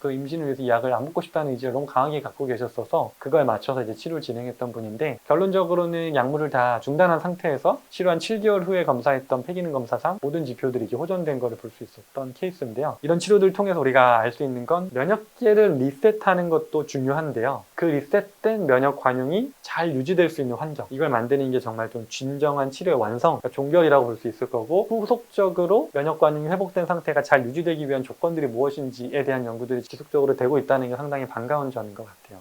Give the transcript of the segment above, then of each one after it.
그 임신을 위해서 이 약을 안 먹고 싶다는 의지를 너무 강하게 갖고 계셨어서 그거에 맞춰서 이제 치료를 진행했던 분인데, 결론적으로는 약물을 다 중단한 상태에서 치료한 7개월 후에 검사했던 폐기능 검사상 모든 지표들이 이제 호전된 거를 볼 수 있었던 케이스인데요. 이런 치료들을 통해서 우리가 알 수 있는 건 면역계를 리셋하는 것도 중요한데요. 그 리셋된 면역 관용이 잘 유지될 수 있는 환경, 이걸 만드는 게 정말 좀 진정한 치료의 완성, 그러니까 종결이라고 볼 수 있을 거고, 후속적으로 면역 관용이 회복된 상태가 잘 유지되기 위한 조건들이 무엇인지에 대한 연구들이 지속적으로 되고 있다는 게 상당히 반가운 점인 것 같아요.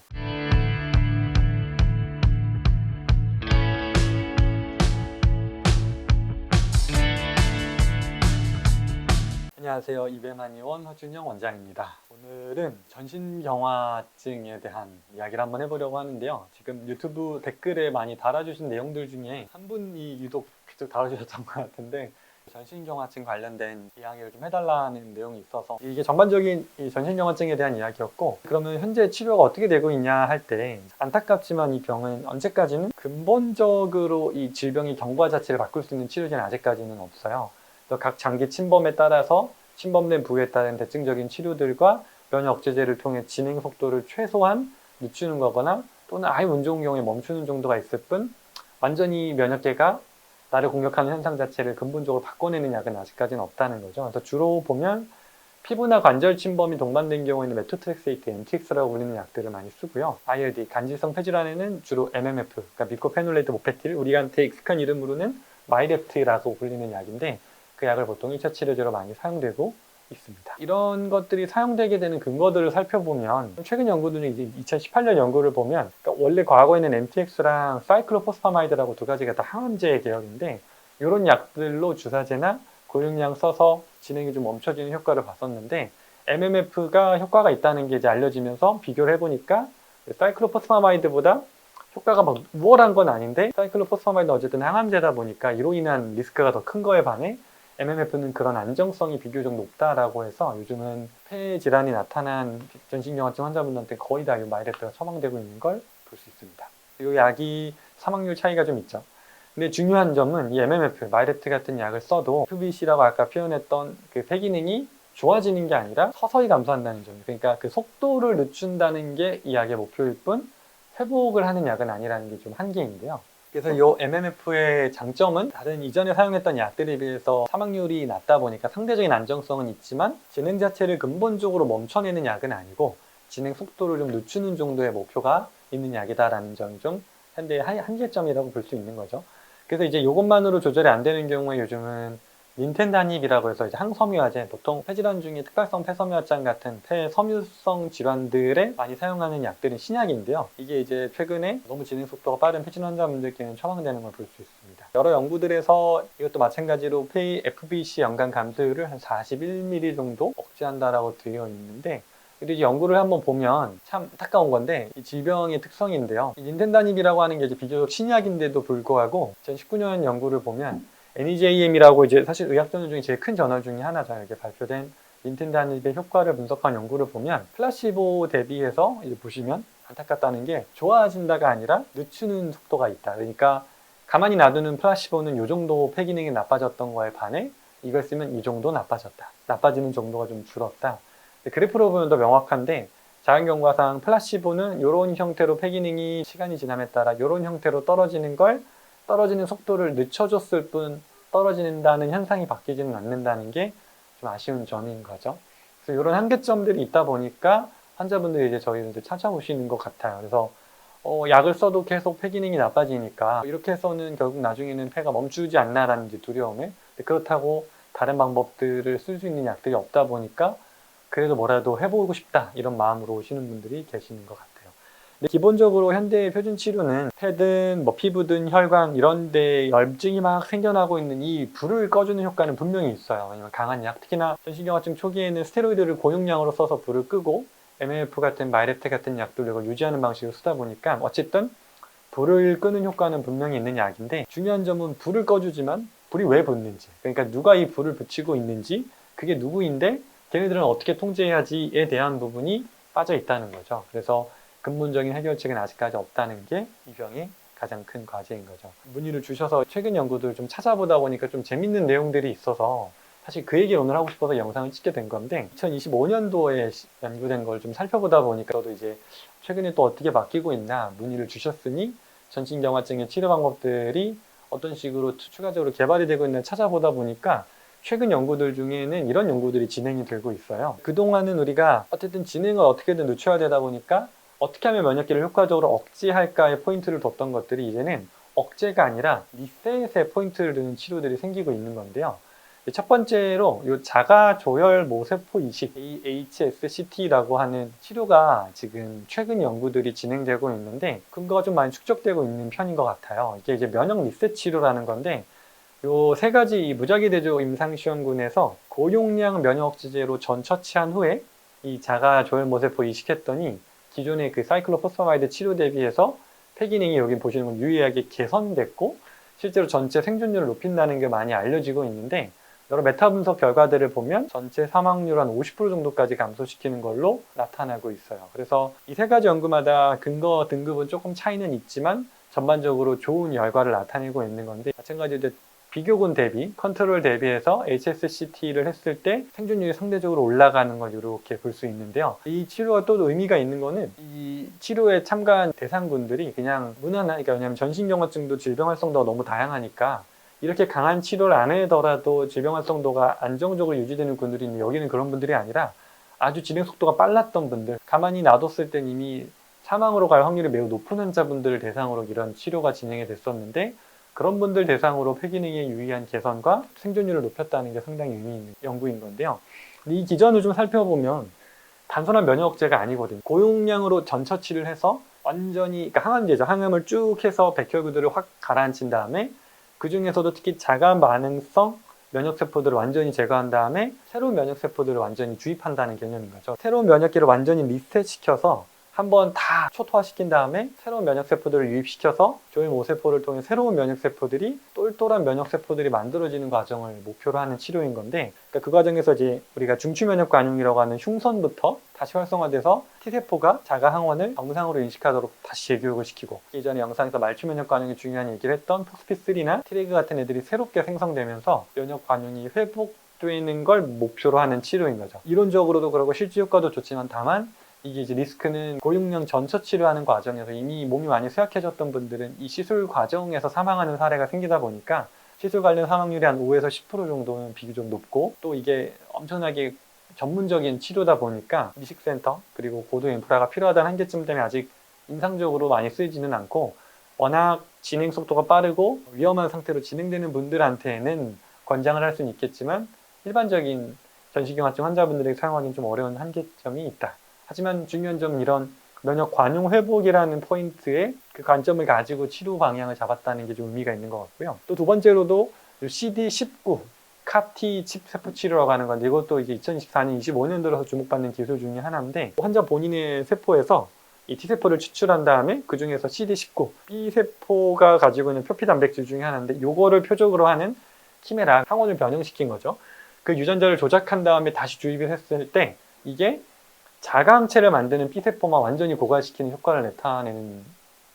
안녕하세요. 이배만의원 허준영 원장입니다. 오늘은 전신경화증에 대한 이야기를 한번 해보려고 하는데요. 지금 유튜브 댓글에 많이 달아주신 내용들 중에 한 분이 유독 직접 달아주셨던 것 같은데, 전신경화증 관련된 이야기를 좀 해달라는 내용이 있어서 이게 전반적인 이 전신경화증에 대한 이야기였고, 그러면 현재 치료가 어떻게 되고 있냐 할 때, 안타깝지만 이 병은 언제까지는 근본적으로 이 질병의 경과 자체를 바꿀 수 있는 치료제는 아직까지는 없어요. 각 장기 침범에 따라서 침범된 부위에 따른 대증적인 치료들과 면역 억제제를 통해 진행 속도를 최소한 늦추는 거거나 또는 아예 운 좋은 경우에 멈추는 정도가 있을 뿐, 완전히 면역계가 나를 공격하는 현상 자체를 근본적으로 바꿔내는 약은 아직까지는 없다는 거죠. 그래서 주로 보면 피부나 관절 침범이 동반된 경우에는 메토트렉세이트, MTX라고 불리는 약들을 많이 쓰고요. ILD, 간질성 폐질환에는 주로 MMF, 그러니까 미코페놀레이트 모페틸, 우리한테 익숙한 이름으로는 마이렙트라고 불리는 약인데, 그 약을 보통 1차 치료제로 많이 사용되고 있습니다. 이런 것들이 사용되게 되는 근거들을 살펴보면, 최근 연구들 중에 이제 2018년 연구를 보면, 그러니까 원래 과거에는 MTX랑 사이클로포스파마이드라고 두 가지가 다 항암제 계열인데, 이런 약들로 주사제나 고용량 써서 진행이 좀 멈춰지는 효과를 봤었는데, MMF가 효과가 있다는 게 이제 알려지면서 비교를 해보니까 사이클로포스파마이드보다 효과가 막 우월한 건 아닌데, 사이클로포스파마이드는 어쨌든 항암제다 보니까 이로 인한 리스크가 더 큰 거에 반해 MMF는 그런 안정성이 비교적 높다라고 해서 요즘은 폐 질환이 나타난 전신경화증 환자분들한테 거의 다 이 마이레트가 처방되고 있는 걸 볼 수 있습니다. 이 약이 사망률 차이가 좀 있죠. 근데 중요한 점은 이 MMF, 마이레트 같은 약을 써도 FBC라고 아까 표현했던 그 폐 기능이 좋아지는 게 아니라 서서히 감소한다는 점. 그러니까 그 속도를 늦춘다는 게 이 약의 목표일 뿐, 회복을 하는 약은 아니라는 게 좀 한계인데요. 그래서 이 MMF의 장점은 다른 이전에 사용했던 약들에 비해서 사망률이 낮다 보니까 상대적인 안정성은 있지만, 진행 자체를 근본적으로 멈춰내는 약은 아니고 진행 속도를 좀 늦추는 정도의 목표가 있는 약이다라는 점이 좀 현대의 한계점이라고 볼 수 있는 거죠. 그래서 이제 이것만으로 조절이 안 되는 경우에 요즘은 닌텐다닙이라고 해서 이제 항섬유화제, 보통 폐질환 중에 특발성 폐섬유화증 같은 폐섬유성 질환들에 많이 사용하는 약들은 신약인데요. 이게 이제 최근에 너무 진행 속도가 빠른 폐질환 환자분들께는 처방되는 걸 볼 수 있습니다. 여러 연구들에서 이것도 마찬가지로 폐 FBC 연간 감소율을 한 41ml 정도 억제한다라고 되어 있는데, 근데 이제 연구를 한번 보면 참 안타까운 건데, 이 질병의 특성인데요. 이 닌텐다닙이라고 하는 게 이제 비교적 신약인데도 불구하고 2019년 연구를 보면 NEJM이라고 이제 사실 의학 저널 중에 제일 큰 저널 중에 하나죠. 이렇게 발표된 닌텐다닙의 효과를 분석한 연구를 보면, 플라시보 대비해서 이제 보시면 안타깝다는 게 좋아진다가 아니라 늦추는 속도가 있다. 그러니까 가만히 놔두는 플라시보는 이 정도 폐 기능이 나빠졌던 거에 반해 이걸 쓰면 이 정도 나빠졌다. 나빠지는 정도가 좀 줄었다. 그래프로 보면 더 명확한데, 자연경과상 플라시보는 이런 형태로 폐 기능이 시간이 지남에 따라 이런 형태로 떨어지는 걸, 떨어지는 속도를 늦춰줬을 뿐 떨어진다는 현상이 바뀌지는 않는다는 게 좀 아쉬운 점인 거죠. 그래서 이런 한계점들이 있다 보니까 환자분들이 이제 저희를 이제 찾아오시는 것 같아요. 그래서 약을 써도 계속 폐 기능이 나빠지니까 이렇게 해서는 결국 나중에는 폐가 멈추지 않나라는 이제 두려움에, 그렇다고 다른 방법들을 쓸 수 있는 약들이 없다 보니까 그래도 뭐라도 해보고 싶다 이런 마음으로 오시는 분들이 계시는 것 같아요. 근데 기본적으로 현대의 표준 치료는 폐든 뭐 피부든 혈관 이런 데 염증이 막 생겨나고 있는 이 불을 꺼주는 효과는 분명히 있어요. 왜냐면 강한 약, 특히나 전신경화증 초기에는 스테로이드를 고용량으로 써서 불을 끄고 MMF 같은 마이레트 같은 약들을 유지하는 방식으로 쓰다 보니까 어쨌든 불을 끄는 효과는 분명히 있는 약인데, 중요한 점은 불을 꺼주지만 불이 왜 붙는지, 그러니까 누가 이 불을 붙이고 있는지, 그게 누구인데 걔네들은 어떻게 통제해야지에 대한 부분이 빠져 있다는 거죠. 그래서 근본적인 해결책은 아직까지 없다는 게 이 병의 가장 큰 과제인 거죠. 문의를 주셔서 최근 연구들 좀 찾아보다 보니까 좀 재밌는 내용들이 있어서 사실 그 얘기를 오늘 하고 싶어서 영상을 찍게 된 건데 2025년도에 연구된 걸 좀 살펴보다 보니까 저도 이제 최근에 또 어떻게 바뀌고 있나 문의를 주셨으니 전신경화증의 치료 방법들이 어떤 식으로 추가적으로 개발이 되고 있나 찾아보다 보니까 최근 연구들 중에는 이런 연구들이 진행이 되고 있어요. 그동안은 우리가 어쨌든 지능을 어떻게든 늦춰야 되다 보니까 어떻게 하면 면역기를 효과적으로 억제할까에 포인트를 뒀던 것들이 이제는 억제가 아니라 리셋에 포인트를 두는 치료들이 생기고 있는 건데요. 첫 번째로 이 자가 조혈 모세포 이식 HSCT라고 하는 치료가 지금 최근 연구들이 진행되고 있는데 근거가 좀 많이 축적되고 있는 편인 것 같아요. 이게 이제 면역 리셋 치료라는 건데 요 세 가지 무작위 대조 임상시험군에서 고용량 면역 억제제로 전 처치한 후에 이 자가 조혈 모세포 이식했더니 기존의 그 사이클로포스파마이드 치료 대비해서 폐기능이 여기 보시는 건 유의하게 개선됐고 실제로 전체 생존율을 높인다는 게 많이 알려지고 있는데 여러 메타 분석 결과들을 보면 전체 사망률 한 50% 정도까지 감소시키는 걸로 나타나고 있어요. 그래서 이 세 가지 연구마다 근거 등급은 조금 차이는 있지만 전반적으로 좋은 결과를 나타내고 있는 건데 마찬가지로 비교군 대비, 컨트롤 대비해서 HSCT를 했을 때 생존율이 상대적으로 올라가는 걸 이렇게 볼 수 있는데요. 이 치료가 또 의미가 있는 거는 이 치료에 참가한 대상군들이 그냥 무난한, 그러니까 왜냐하면 전신경화증도 질병 활성도가 너무 다양하니까 이렇게 강한 치료를 안 하더라도 질병 활성도가 안정적으로 유지되는 분들이 있는데 여기는 그런 분들이 아니라 아주 진행 속도가 빨랐던 분들, 가만히 놔뒀을 땐 이미 사망으로 갈 확률이 매우 높은 환자분들을 대상으로 이런 치료가 진행이 됐었는데 그런 분들 대상으로 폐기능의 유의한 개선과 생존율을 높였다는 게 상당히 의미 있는 연구인 건데요. 이 기전을 좀 살펴보면 단순한 면역 억제가 아니거든요. 고용량으로 전처치를 해서 완전히, 그러니까 항암제죠. 항암을 쭉 해서 백혈구들을 확 가라앉힌 다음에 그 중에서도 특히 자가 반응성 면역세포들을 완전히 제거한 다음에 새로운 면역세포들을 완전히 주입한다는 개념인 거죠. 새로운 면역기를 완전히 리셋시켜서 한번 다 초토화시킨 다음에 새로운 면역세포들을 유입시켜서 조혈 모세포를 통해 새로운 면역세포들이 똘똘한 면역세포들이 만들어지는 과정을 목표로 하는 치료인 건데 그러니까 그 과정에서 이제 우리가 중추면역관용이라고 하는 흉선부터 다시 활성화돼서 T세포가 자가 항원을 정상으로 인식하도록 다시 재교육을 시키고 이전에 영상에서 말초면역관용이 중요한 얘기를 했던 포스피3나 트레그 같은 애들이 새롭게 생성되면서 면역관용이 회복되는 걸 목표로 하는 치료인 거죠. 이론적으로도 그렇고 실제 효과도 좋지만 다만 이게 이제 리스크는 고용량 전처 치료하는 과정에서 이미 몸이 많이 쇠약해졌던 분들은 이 시술 과정에서 사망하는 사례가 생기다 보니까 시술 관련 사망률이 한 5에서 10% 정도는 비교적 높고 또 이게 엄청나게 전문적인 치료다 보니까 이식센터 그리고 고도 인프라가 필요하다는 한계점 때문에 아직 임상적으로 많이 쓰이지는 않고 워낙 진행 속도가 빠르고 위험한 상태로 진행되는 분들한테는 권장을 할 수는 있겠지만 일반적인 전신경화증 환자분들에게 사용하기는 좀 어려운 한계점이 있다. 하지만 중요한 점은 이런 면역 관용 회복이라는 포인트에 그 관점을 가지고 치료 방향을 잡았다는 게 좀 의미가 있는 것 같고요. 또 두 번째로도 CD19 CAR-T 칩 세포 치료라고 하는 건데 이것도 이제 2024년, 25년 들어서 주목받는 기술 중에 하나인데 환자 본인의 세포에서 이 T세포를 추출한 다음에 그 중에서 CD19 B세포가 가지고 있는 표피 단백질 중에 하나인데 이거를 표적으로 하는 키메라 항원을 변형시킨 거죠. 그 유전자를 조작한 다음에 다시 주입을 했을 때 이게 자가항체를 만드는 B세포만 완전히 고갈시키는 효과를 나타내는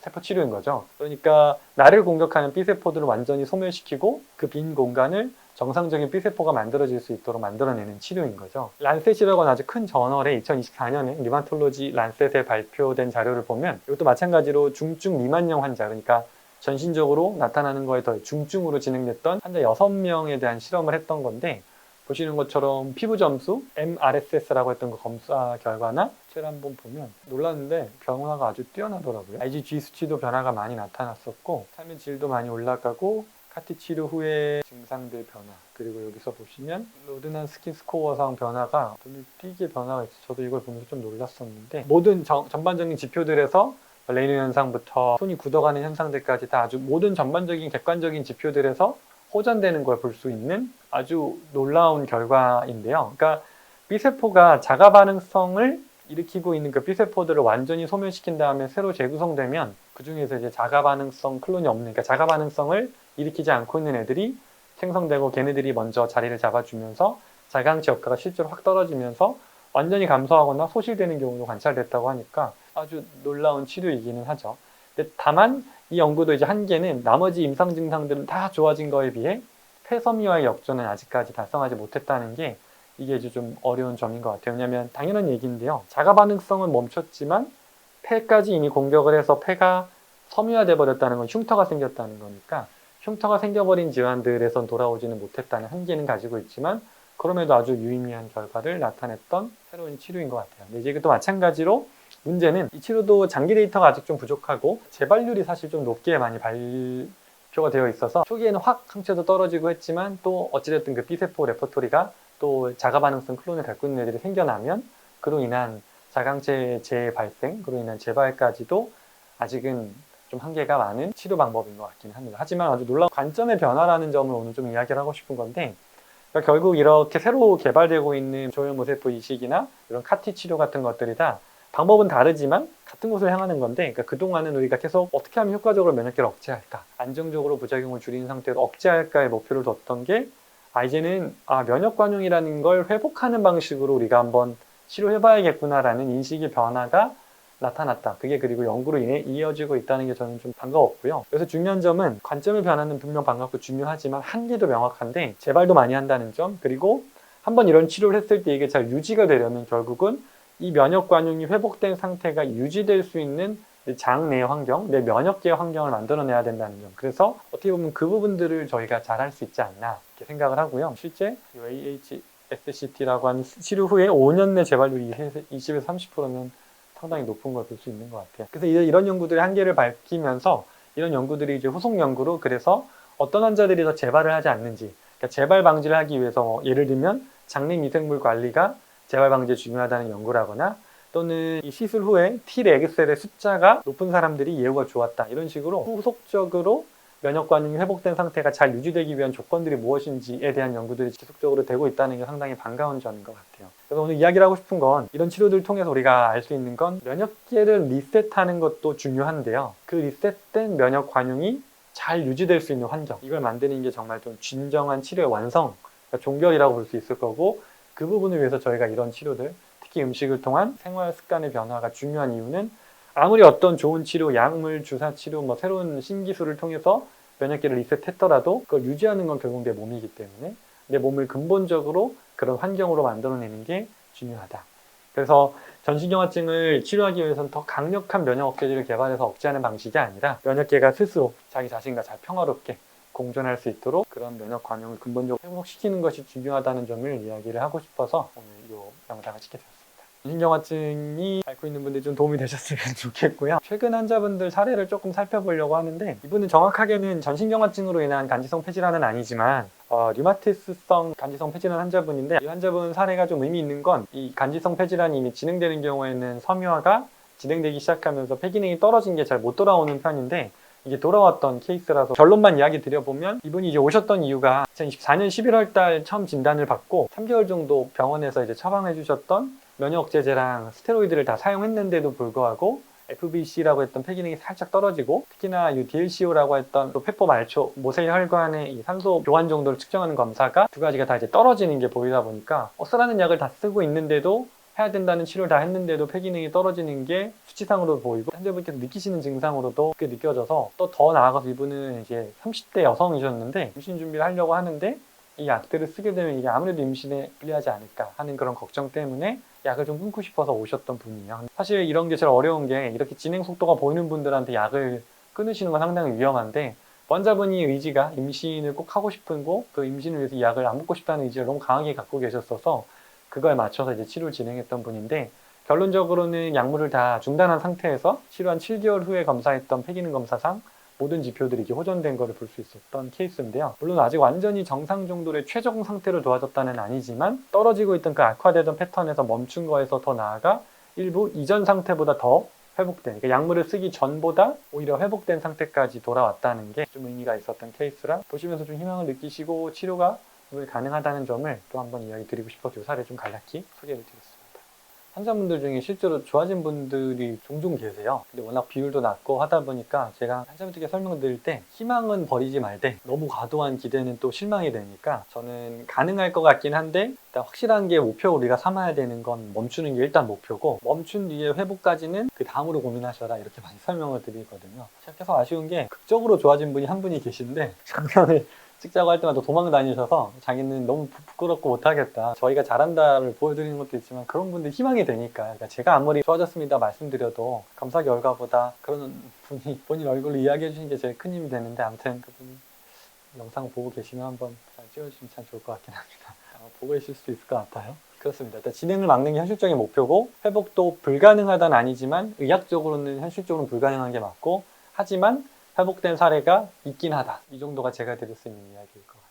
세포 치료인 거죠. 그러니까 나를 공격하는 B세포들을 완전히 소멸시키고 그 빈 공간을 정상적인 B세포가 만들어질 수 있도록 만들어내는 치료인 거죠. 란셋이라고 하는 아주 큰 저널에 2024년에 류마톨로지 란셋에 발표된 자료를 보면 이것도 마찬가지로 중증 미만형 환자, 그러니까 전신적으로 나타나는 거에 더 중증으로 진행됐던 환자 6명에 대한 실험을 했던 건데 보시는 것처럼 피부 점수, MRSS라고 했던 그 검사 결과나 를 한번 보면 놀랐는데 변화가 아주 뛰어나더라고요. IgG 수치도 변화가 많이 나타났었고 삶의 질도 많이 올라가고 카티 치료 후에 증상들 변화 그리고 여기서 보시면 로드난 스킨 스코어상 변화가 눈을 띄게 변화가 있어요. 저도 이걸 보면서 좀 놀랐었는데 모든 전반적인 지표들에서 레이노 현상부터 손이 굳어가는 현상들까지 다 아주 모든 전반적인 객관적인 지표들에서 호전되는 걸 볼 수 있는 아주 놀라운 결과인데요. 그러니까 B세포가 자가 반응성을 일으키고 있는 그 B세포들을 완전히 소멸시킨 다음에 새로 재구성되면 그 중에서 이제 자가 반응성 클론이 없는, 그러니까 자가 반응성을 일으키지 않고 있는 애들이 생성되고 걔네들이 먼저 자리를 잡아주면서 자가항체 효과가 실제로 확 떨어지면서 완전히 감소하거나 소실되는 경우도 관찰됐다고 하니까 아주 놀라운 치료이기는 하죠. 근데 다만 이 연구도 이제 한계는 나머지 임상 증상들은 다 좋아진 거에 비해 폐섬유와의 역전은 아직까지 달성하지 못했다는 게 이게 이제 좀 어려운 점인 것 같아요. 왜냐하면 당연한 얘기인데요. 자가 반응성은 멈췄지만 폐까지 이미 공격을 해서 폐가 섬유화돼 버렸다는 건 흉터가 생겼다는 거니까 흉터가 생겨버린 질환들에선 돌아오지는 못했다는 한계는 가지고 있지만 그럼에도 아주 유의미한 결과를 나타냈던 새로운 치료인 것 같아요. 근데 이제 이것도 마찬가지로 문제는 이 치료도 장기 데이터가 아직 좀 부족하고 재발률이 사실 좀 높게 많이 발표가 되어 있어서 초기에는 확 항체도 떨어지고 했지만 또 어찌됐든 그 B세포 레퍼토리가 또 자가 반응성 클론을 갖고 있는 애들이 생겨나면 그로 인한 자강체 재발생, 그로 인한 재발까지도 아직은 좀 한계가 많은 치료 방법인 것 같긴 합니다. 하지만 아주 놀라운 관점의 변화라는 점을 오늘 좀 이야기를 하고 싶은 건데 그러니까 결국 이렇게 새로 개발되고 있는 조혈모세포 이식이나 이런 카티 치료 같은 것들이 다 방법은 다르지만 같은 곳을 향하는 건데 그러니까 그동안은 우리가 계속 어떻게 하면 효과적으로 면역계를 억제할까 안정적으로 부작용을 줄이는 상태로 억제할까의 목표를 뒀던 게 이제는 면역관용이라는 걸 회복하는 방식으로 우리가 한번 치료해봐야겠구나라는 인식의 변화가 나타났다. 그게 그리고 연구로 인해 이어지고 있다는 게 저는 좀 반가웠고요. 그래서 중요한 점은 관점의 변화는 분명 반갑고 중요하지만 한계도 명확한데 재발도 많이 한다는 점 그리고 한번 이런 치료를 했을 때 이게 잘 유지가 되려면 결국은 이 면역관용이 회복된 상태가 유지될 수 있는 장 내 환경, 내 면역계의 환경을 만들어내야 된다는 점. 그래서 어떻게 보면 그 부분들을 저희가 잘 할 수 있지 않나 이렇게 생각을 하고요. 실제 AHSCT라고 하는 치료 후에 5년 내 재발률이 20에서 30%는 상당히 높은 걸 볼 수 있는 것 같아요. 그래서 이런 연구들의 한계를 밝히면서 이런 연구들이 이제 후속 연구로 그래서 어떤 환자들이 더 재발을 하지 않는지, 그러니까 재발 방지를 하기 위해서 예를 들면 장내 미생물 관리가 재발 방지에 중요하다는 연구라거나 또는 이 시술 후에 T레그셀의 숫자가 높은 사람들이 예후가 좋았다 이런 식으로 후속적으로 면역 관용이 회복된 상태가 잘 유지되기 위한 조건들이 무엇인지에 대한 연구들이 지속적으로 되고 있다는 게 상당히 반가운 점인 것 같아요. 그래서 오늘 이야기를 하고 싶은 건 이런 치료들을 통해서 우리가 알 수 있는 건 면역계를 리셋하는 것도 중요한데요. 그 리셋된 면역 관용이 잘 유지될 수 있는 환경 이걸 만드는 게 정말 좀 진정한 치료의 완성, 그러니까 종결이라고 볼 수 있을 거고 그 부분을 위해서 저희가 이런 치료들 특히 음식을 통한 생활 습관의 변화가 중요한 이유는 아무리 어떤 좋은 치료, 약물, 주사 치료, 새로운 신기술을 통해서 면역계를 리셋했더라도 그걸 유지하는 건 결국 내 몸이기 때문에 내 몸을 근본적으로 그런 환경으로 만들어내는 게 중요하다. 그래서 전신경화증을 치료하기 위해서는 더 강력한 면역 억제제를 개발해서 억제하는 방식이 아니라 면역계가 스스로 자기 자신과 잘 평화롭게 공존할 수 있도록 그런 면역 관용을 근본적으로 회복시키는 것이 중요하다는 점을 이야기를 하고 싶어서 오늘 이 영상을 찍게 되었습니다. 전신경화증이 앓고 있는 분들이 좀 도움이 되셨으면 좋겠고요. 최근 환자분들 사례를 조금 살펴보려고 하는데 이분은 정확하게는 전신경화증으로 인한 간지성 폐질환은 아니지만 류마티스성 간지성 폐질환 환자분인데 이 환자분 사례가 좀 의미 있는 건 이 간지성 폐질환이 이미 진행되는 경우에는 섬유화가 진행되기 시작하면서 폐 기능이 떨어진 게 잘 못 돌아오는 편인데 이게 돌아왔던 케이스라서 결론만 이야기 드려보면 이분이 이제 오셨던 이유가 2024년 11월 달 처음 진단을 받고 3개월 정도 병원에서 이제 처방해 주셨던 면역 억제제랑 스테로이드를 다 사용했는데도 불구하고 FVC라고 했던 폐 기능이 살짝 떨어지고 특히나 이 DLCO라고 했던 또 폐포 말초 모세혈관의 이 산소 교환 정도를 측정하는 검사가 두 가지가 다 이제 떨어지는 게 보이다 보니까 쓰라는 약을 다 쓰고 있는데도 해야 된다는 치료를 다 했는데도 폐 기능이 떨어지는 게 수치상으로 보이고 환자분께서 느끼시는 증상으로도 그렇게 느껴져서 또 더 나아가서 이분은 이제 30대 여성이셨는데 임신 준비를 하려고 하는데 이 약들을 쓰게 되면 이게 아무래도 임신에 불리하지 않을까 하는 그런 걱정 때문에 약을 좀 끊고 싶어서 오셨던 분이에요. 사실 이런 게 제일 어려운 게 이렇게 진행 속도가 보이는 분들한테 약을 끊으시는 건 상당히 위험한데 환자분이 의지가 임신을 꼭 하고 싶은 거 그 임신을 위해서 이 약을 안 먹고 싶다는 의지를 너무 강하게 갖고 계셨어서 그거에 맞춰서 이제 치료를 진행했던 분인데 결론적으로는 약물을 다 중단한 상태에서 치료 한 7개월 후에 검사했던 폐기능 검사상 모든 지표들이 이제 호전된 것을 볼 수 있었던 케이스인데요. 물론 아직 완전히 정상 정도의 최적 상태로 도와줬다는 아니지만 떨어지고 있던 그 악화되던 패턴에서 멈춘 거에서 더 나아가 일부 이전 상태보다 더 회복된, 그러니까 약물을 쓰기 전보다 오히려 회복된 상태까지 돌아왔다는 게 좀 의미가 있었던 케이스라 보시면서 좀 희망을 느끼시고 치료가 가능하다는 점을 또 한번 이야기 드리고 싶어서 이 사례 좀 간략히 소개를 드렸습니다. 환자분들 중에 실제로 좋아진 분들이 종종 계세요. 근데 워낙 비율도 낮고 하다 보니까 제가 환자분들께 설명을 드릴 때 희망은 버리지 말되 너무 과도한 기대는 또 실망이 되니까 저는 가능할 것 같긴 한데 일단 확실한 게 목표 우리가 삼아야 되는 건 멈추는 게 일단 목표고 멈춘 뒤에 회복까지는 그 다음으로 고민하셔라 이렇게 많이 설명을 드리거든요. 제가 계속 아쉬운 게 극적으로 좋아진 분이 한 분이 계신데 장면을 찍자고 할 때마다 도망 다니셔서 자기는 너무 부끄럽고 못하겠다. 저희가 잘한다를 보여드리는 것도 있지만 그런 분들 희망이 되니까. 그러니까 제가 아무리 좋아졌습니다 말씀드려도 검사 결과보다 그런 분이 본인 얼굴로 이야기해 주시는 게 제일 큰 힘이 되는데, 아무튼 그분이 영상 보고 계시면 한번 잘 찍어주시면 참 좋을 것 같긴 합니다. 보고 계실 수 있을 것 같아요. 그렇습니다. 일단 진행을 막는 게 현실적인 목표고, 회복도 불가능하다는 아니지만 의학적으로는 현실적으로는 불가능한 게 맞고, 하지만 회복된 사례가 있긴 하다. 이 정도가 제가 드릴 수 있는 이야기일 것 같아요.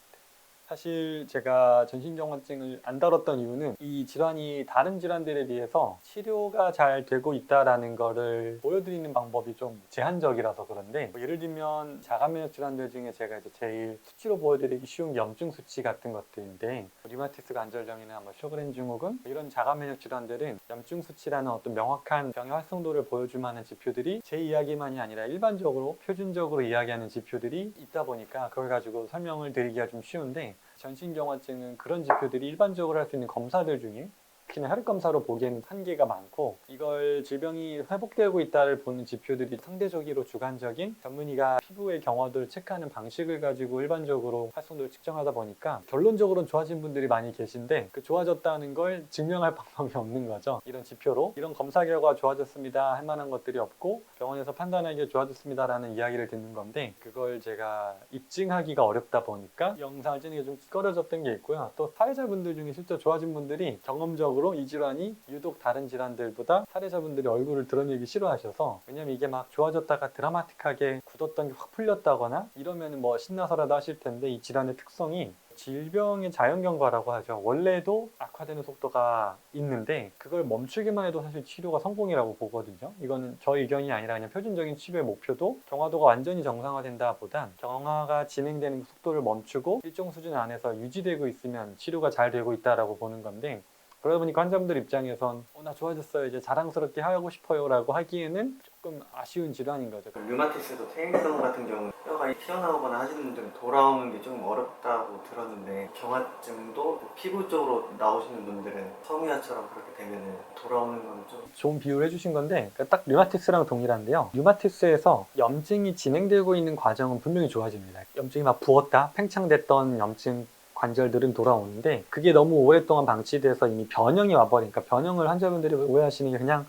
사실 제가 전신경화증을 안 다뤘던 이유는 이 질환이 다른 질환들에 비해서 치료가 잘 되고 있다는 거를 보여드리는 방법이 좀 제한적이라서 그런데, 예를 들면 자가면역 질환들 중에 제가 이제 제일 수치로 보여드리기 쉬운 게 염증 수치 같은 것들인데, 류마티스 관절염이나 쇼그렌 증후군 이런 자가면역 질환들은 염증 수치라는 어떤 명확한 병의 활성도를 보여줄 만한 지표들이 제 이야기만이 아니라 일반적으로 표준적으로 이야기하는 지표들이 있다 보니까 그걸 가지고 설명을 드리기가 좀 쉬운데, 전신경화증은 그런 지표들이 일반적으로 할 수 있는 검사들 중에 특히나 혈액 검사로 보기에는 한계가 많고, 이걸 질병이 회복되고 있다를 보는 지표들이 상대적으로 주관적인 전문의가 피부의 경화도를 체크하는 방식을 가지고 일반적으로 활성도를 측정하다 보니까 결론적으로는 좋아진 분들이 많이 계신데, 그 좋아졌다는 걸 증명할 방법이 없는 거죠. 이런 지표로 이런 검사 결과 좋아졌습니다 할 만한 것들이 없고, 병원에서 판단하기에 좋아졌습니다라는 이야기를 듣는 건데, 그걸 제가 입증하기가 어렵다 보니까 영상을 찍는 게 좀 꺼려졌던 게 있고요. 또 사회자분들 중에 실제 좋아진 분들이 경험적으로 이 질환이 유독 다른 질환들보다 사례자분들이 얼굴을 드러내기 싫어하셔서, 왜냐면 이게 막 좋아졌다가 드라마틱하게 굳었던 게 확 풀렸다거나 이러면 뭐 신나서라도 하실 텐데, 이 질환의 특성이 질병의 자연경과라고 하죠. 원래도 악화되는 속도가 있는데 그걸 멈추기만 해도 사실 치료가 성공이라고 보거든요. 이거는 저 의견이 아니라 그냥 표준적인 치료의 목표도 경화도가 완전히 정상화된다 보단 경화가 진행되는 속도를 멈추고 일정 수준 안에서 유지되고 있으면 치료가 잘 되고 있다라고 보는 건데, 그러다 보니까 환자분들 입장에선 나 좋아졌어요, 이제 자랑스럽게 하고 싶어요 라고 하기에는 조금 아쉬운 질환인 거죠. 류마티스도 퇴행성 같은 경우는 뼈가 튀어나오거나 하시는 분들은 돌아오는 게 좀 어렵다고 들었는데, 경화증도 피부 쪽으로 나오시는 분들은 섬유화처럼 그렇게 되면 돌아오는 건 좀 좋은 비유를 해주신 건데, 그러니까 딱 류마티스랑 동일한데요. 류마티스에서 염증이 진행되고 있는 과정은 분명히 좋아집니다. 염증이 막 부었다, 팽창됐던 염증 관절들은 돌아오는데, 그게 너무 오랫동안 방치돼서 이미 변형이 와버리니까, 변형을 환자분들이 오해하시는 게 그냥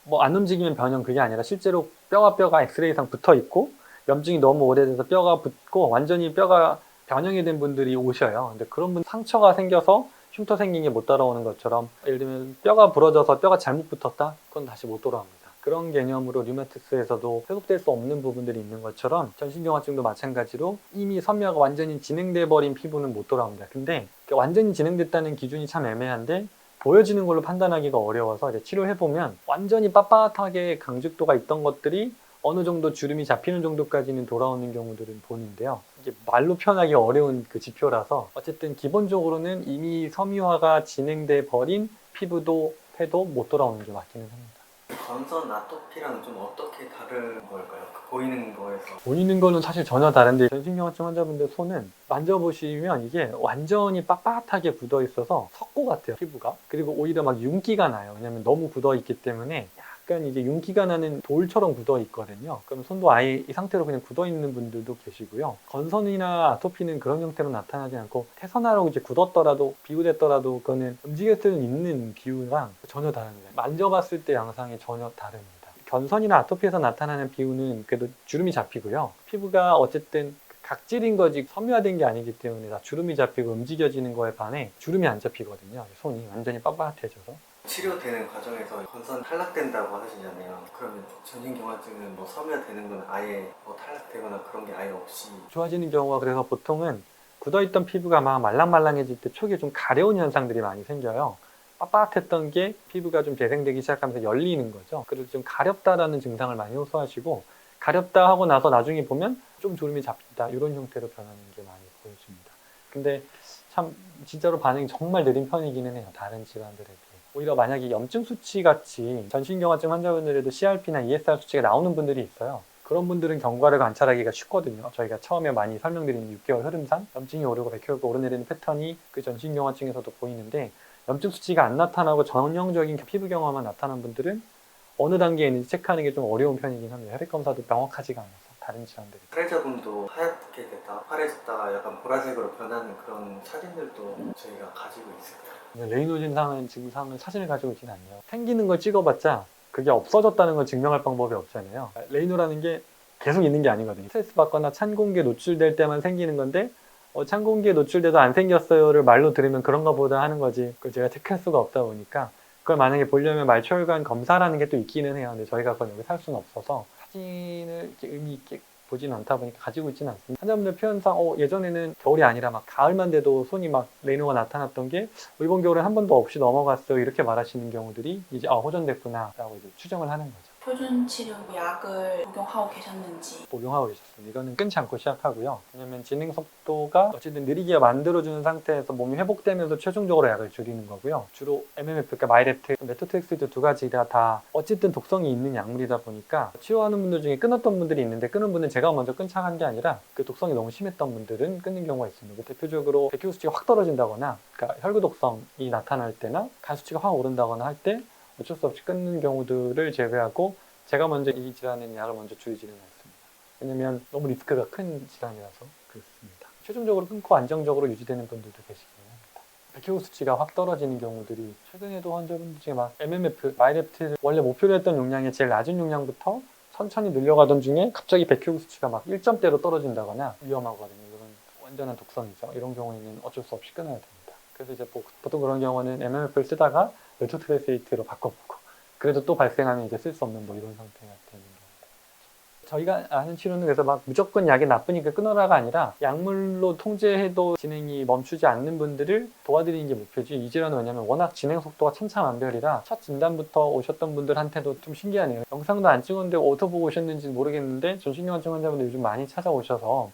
뭐 안 움직이면 변형, 그게 아니라 실제로 뼈와 뼈가 엑스레이상 붙어 있고 염증이 너무 오래돼서 뼈가 붙고 완전히 뼈가 변형이 된 분들이 오셔요. 근데 그런 분 상처가 생겨서 흉터 생긴 게 못 따라오는 것처럼, 예를 들면 뼈가 부러져서 뼈가 잘못 붙었다? 그건 다시 못 돌아옵니다. 그런 개념으로 류마티스에서도 회복될 수 없는 부분들이 있는 것처럼 전신경화증도 마찬가지로 이미 섬유화가 완전히 진행돼 버린 피부는 못 돌아옵니다. 근데 완전히 진행됐다는 기준이 참 애매한데, 보여지는 걸로 판단하기가 어려워서 이제 치료해보면 완전히 빳빳하게 강직도가 있던 것들이 어느 정도 주름이 잡히는 정도까지는 돌아오는 경우들은 보는데요. 이게 말로 표현하기 어려운 그 지표라서 어쨌든 기본적으로는 이미 섬유화가 진행돼 버린 피부도 폐도 못 돌아오는 게 맞기는 합니다. 건선 아토피랑 좀 어떻게 다른 걸까요? 그 보이는 거에서. 보이는 거는 사실 전혀 다른데, 전신경화증 환자분들 손은 만져보시면 이게 완전히 빳빳하게 굳어 있어서 석고 같아요, 피부가. 그리고 오히려 막 윤기가 나요. 왜냐면 너무 굳어 있기 때문에 약간 이제 윤기가 나는 돌처럼 굳어 있거든요. 그럼 손도 아예 이 상태로 그냥 굳어 있는 분들도 계시고요. 건선이나 아토피는 그런 형태로 나타나지 않고, 태선화로 이제 굳었더라도 비우됐더라도 그거는 움직일 수 있는 비유랑 전혀 다릅니다. 만져봤을 때 양상이 전혀 다릅니다. 견선이나 아토피에서 나타나는 비유는 그래도 주름이 잡히고요. 피부가 어쨌든 각질인 거지 섬유화된 게 아니기 때문에 다 주름이 잡히고 움직여지는 거에 반해 주름이 안 잡히거든요. 손이 완전히 빳빳해져서. 치료되는 과정에서 건선 탈락된다고 하시잖아요. 그러면 전신경화증은 뭐 섬유화되는 건 아예 뭐 탈락되거나 그런 게 아예 없이. 좋아지는 경우가, 그래서 보통은 굳어있던 피부가 막 말랑말랑해질 때 초기에 좀 가려운 현상들이 많이 생겨요. 빳빳했던 게 피부가 좀 재생되기 시작하면서 열리는 거죠. 그래서 좀 가렵다라는 증상을 많이 호소하시고, 가렵다 하고 나서 나중에 보면 좀 주름이 잡힌다 이런 형태로 변하는 게 많이 보여집니다. 근데 참 진짜로 반응이 정말 느린 편이기는 해요, 다른 질환들에 비해. 오히려 만약에 염증 수치 같이 전신경화증 환자분들에도 CRP나 ESR 수치가 나오는 분들이 있어요. 그런 분들은 경과를 관찰하기가 쉽거든요. 저희가 처음에 많이 설명드린 6개월 흐름상 염증이 오르고 백혈구가 오르내리는 패턴이 그 전신경화증에서도 보이는데, 염증 수치가 안 나타나고 전형적인 피부 경화만 나타난 분들은 어느 단계에 있는지 체크하는 게 좀 어려운 편이긴 합니다. 혈액 검사도 명확하지가 않아서. 다른 질환들이. 사례자분도 하얗게 됐다가 파래졌다가 약간 보라색으로 변하는 그런 사진들도 저희가 가지고 있습니다. 레이노 증상을 사진을 가지고 있지는 않네요. 생기는 걸 찍어봤자 그게 없어졌다는 걸 증명할 방법이 없잖아요. 레이노라는 게 계속 있는 게 아니거든요. 스트레스 받거나 찬 공기에 노출될 때만 생기는 건데 찬 공기에 노출돼도 안 생겼어요를 말로 들으면 그런가 보다 하는 거지, 그걸 제가 체크할 수가 없다 보니까 그걸 만약에 보려면 말초혈관 검사라는 게 또 있기는 해요. 근데 저희가 그건 여기 살 수는 없어서 사진을 이렇게 의미 있게 보지는 않다 보니까 가지고 있지는 않습니다. 환자분들 표현상 예전에는 겨울이 아니라 막 가을만 돼도 손이 막 레이노가 나타났던 게 이번 겨울엔 한 번도 없이 넘어갔어요, 이렇게 말하시는 경우들이 이제 호전됐구나 라고 이제 추정을 하는 거죠. 표준 치료 약을 복용하고 계셨는지. 복용하고 계셨습니다. 이거는 끊지 않고 시작하고요. 왜냐면 진행 속도가 어쨌든 느리게 만들어주는 상태에서 몸이 회복되면서 최종적으로 약을 줄이는 거고요. 주로 MMF, 그러니까 마이레트, 메토트렉시드 두 가지가 다 어쨌든 독성이 있는 약물이다 보니까 치료하는 분들 중에 끊었던 분들이 있는데, 끊은 분은 제가 먼저 끊자 한 게 아니라 그 독성이 너무 심했던 분들은 끊는 경우가 있습니다. 대표적으로 백혈구 수치가 확 떨어진다거나, 그러니까 혈구 독성이 나타날 때나 간 수치가 확 오른다거나 할 때 어쩔 수 없이 끊는 경우들을 제외하고 제가 먼저 이 질환의 약을 먼저 줄이지는 않습니다. 왜냐면 너무 리스크가 큰 질환이라서 그렇습니다. 최종적으로 끊고 안정적으로 유지되는 분들도 계시긴 합니다. 백혈구 수치가 확 떨어지는 경우들이 최근에도 환자분들 중에 막 MMF, 마이렙트를 원래 목표로 했던 용량의 제일 낮은 용량부터 천천히 늘려가던 중에 갑자기 백혈구 수치가 막 1점대로 떨어진다거나 위험하거든요. 이건 완전한 독성이죠. 이런 경우에는 어쩔 수 없이 끊어야 됩니다. 그래서 이제 보통 그런 경우는 MMF를 쓰다가 메토트레세이트로 바꿔보고, 그래도 또 발생하면 이제 쓸 수 없는 이런 상태가 되는 경우입니다. 저희가 하는 치료는 그래서 막 무조건 약이 나쁘니까 끊어라가 아니라 약물로 통제해도 진행이 멈추지 않는 분들을 도와드리는 게 목표지, 이 질환은 왜냐면 워낙 진행 속도가 천차만별이라 첫 진단부터 오셨던 분들한테도 좀 신기하네요. 영상도 안 찍었는데 어디서 보고 오셨는지 모르겠는데 전신경화증 환자분들 요즘 많이 찾아오셔서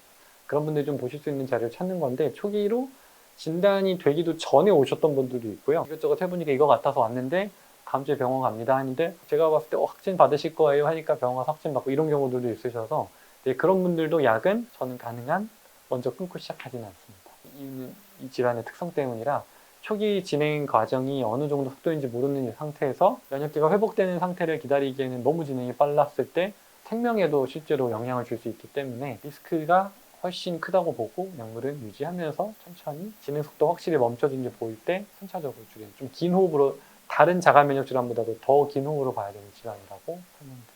그런 분들이 좀 보실 수 있는 자료를 찾는 건데, 초기로 진단이 되기도 전에 오셨던 분들도 있고요. 이것저것 해보니까 이거 같아서 왔는데 다음 주에 병원 갑니다 하는데 제가 봤을 때 확진 받으실 거예요 하니까 병원 가서 확진 받고, 이런 경우들도 있으셔서 그런 분들도 약은 저는 가능한 먼저 끊고 시작하지는 않습니다. 이유는 이 질환의 특성 때문이라 초기 진행 과정이 어느 정도 속도인지 모르는 상태에서 면역기가 회복되는 상태를 기다리기에는 너무 진행이 빨랐을 때 생명에도 실제로 영향을 줄 수 있기 때문에 리스크가 훨씬 크다고 보고 약물은 유지하면서 천천히 진행 속도 확실히 멈춰진 게 보일 때 순차적으로 줄이는, 좀 긴 호흡으로, 다른 자가 면역 질환보다도 더 긴 호흡으로 봐야 되는 질환이라고 설명드립니다.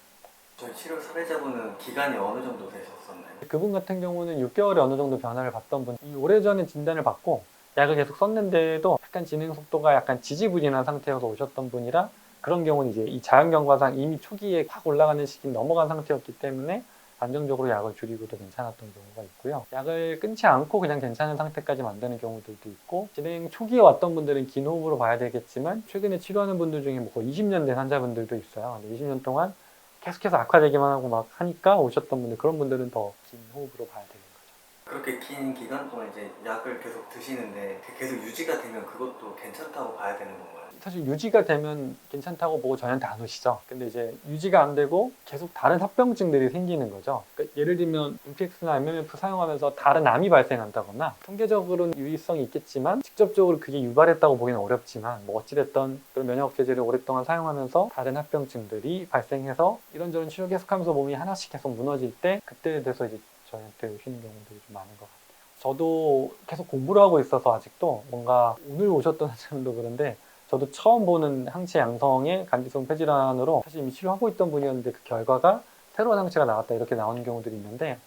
저희 치료 사례자분은 기간이 어느 정도 되셨었나요? 그분 같은 경우는 6개월에 어느 정도 변화를 봤던 분, 오래전에 진단을 받고 약을 계속 썼는데도 약간 진행 속도가 약간 지지부진한 상태여서 오셨던 분이라, 그런 경우는 이제 이 자연경과상 이미 초기에 확 올라가는 시기 넘어간 상태였기 때문에 안정적으로 약을 줄이고도 괜찮았던 경우가 있고요. 약을 끊지 않고 그냥 괜찮은 상태까지 만드는 경우들도 있고, 진행 초기에 왔던 분들은 긴 호흡으로 봐야 되겠지만 최근에 치료하는 분들 중에 거의 20년 된 환자분들도 있어요. 20년 동안 계속해서 악화되기만 하고 막 하니까 오셨던 분들, 그런 분들은 더 긴 호흡으로 봐야 되는 거죠. 그렇게 긴 기간 동안 이제 약을 계속 드시는데 계속 유지가 되면 그것도 괜찮다고 봐야 되는 건가요? 사실 유지가 되면 괜찮다고 보고 저희한테 안 오시죠. 근데 이제 유지가 안 되고 계속 다른 합병증들이 생기는 거죠. 그러니까 예를 들면 임팩스나 MMF 사용하면서 다른 암이 발생한다거나, 통계적으로는 유의성이 있겠지만 직접적으로 그게 유발했다고 보기는 어렵지만 어찌됐든 그런 면역제제를 오랫동안 사용하면서 다른 합병증들이 발생해서 이런저런 치료 계속하면서 몸이 하나씩 계속 무너질 때, 그때에 대해서 이제 저희한테 오시는 경우들이 좀 많은 것 같아요. 저도 계속 공부를 하고 있어서 아직도 뭔가, 오늘 오셨던 환자분도 그런데 저도 처음 보는 항체 양성의 간지성 폐질환으로 사실 이미 치료하고 있던 분이었는데 그 결과가 새로운 항체가 나왔다 이렇게 나오는 경우들이 있는데,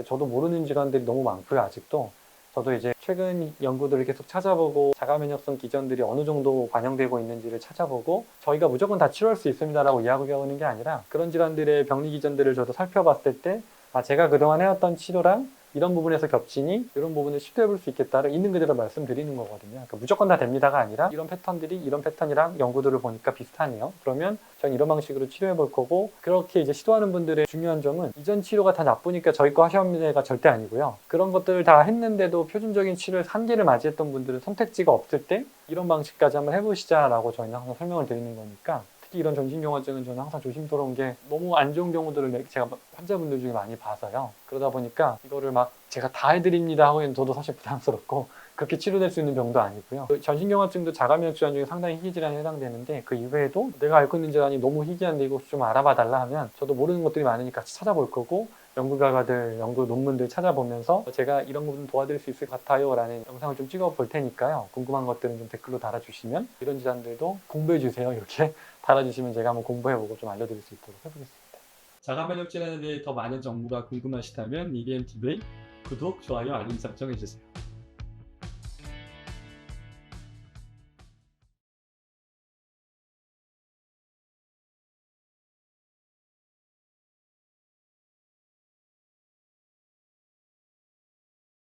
저도 모르는 질환들이 너무 많고요. 아직도 저도 이제 최근 연구들을 계속 찾아보고 자가면역성 기전들이 어느 정도 반영되고 있는지를 찾아보고, 저희가 무조건 다 치료할 수 있습니다라고 이야기하는 게 아니라 그런 질환들의 병리 기전들을 저도 살펴봤을 때 제가 그동안 해왔던 치료랑 이런 부분에서 겹치니 이런 부분을 시도해 볼 수 있겠다를 있는 그대로 말씀드리는 거거든요. 그러니까 무조건 다 됩니다가 아니라 이런 패턴들이 이런 패턴이랑 연구들을 보니까 비슷하네요. 그러면 저는 이런 방식으로 치료해 볼 거고, 그렇게 이제 시도하는 분들의 중요한 점은 이전 치료가 다 나쁘니까 저희 거 하셔야 합니다가 절대 아니고요. 그런 것들을 다 했는데도 표준적인 치료의 한계를 맞이했던 분들은 선택지가 없을 때 이런 방식까지 한번 해보시자라고 저희는 항상 설명을 드리는 거니까, 특히 이런 전신경화증은 저는 항상 조심스러운 게 너무 안 좋은 경우들을 제가 환자분들 중에 많이 봐서요. 그러다 보니까 이거를 막 제가 다 해드립니다 하고는 저도 사실 부담스럽고, 그렇게 치료될 수 있는 병도 아니고요. 전신경화증도 자가면역 질환 중에 상당히 희귀 질환에 해당되는데, 그 이외에도 내가 앓고 있는 질환이 너무 희귀한데 이거 좀 알아봐 달라 하면 저도 모르는 것들이 많으니까 같이 찾아볼 거고, 연구 결과들, 연구 논문들 찾아보면서 제가 이런 부분 도와드릴 수 있을 것 같아요 라는 영상을 좀 찍어 볼 테니까요. 궁금한 것들은 좀 댓글로 달아주시면, 이런 질환들도 공부해주세요 이렇게 달아주시면 제가 한번 공부해보고 좀 알려드릴 수 있도록 해보겠습니다. 자가면역 질환에 대해 더 많은 정보가 궁금하시다면 EBM TV 구독, 좋아요, 알림 설정 해주세요.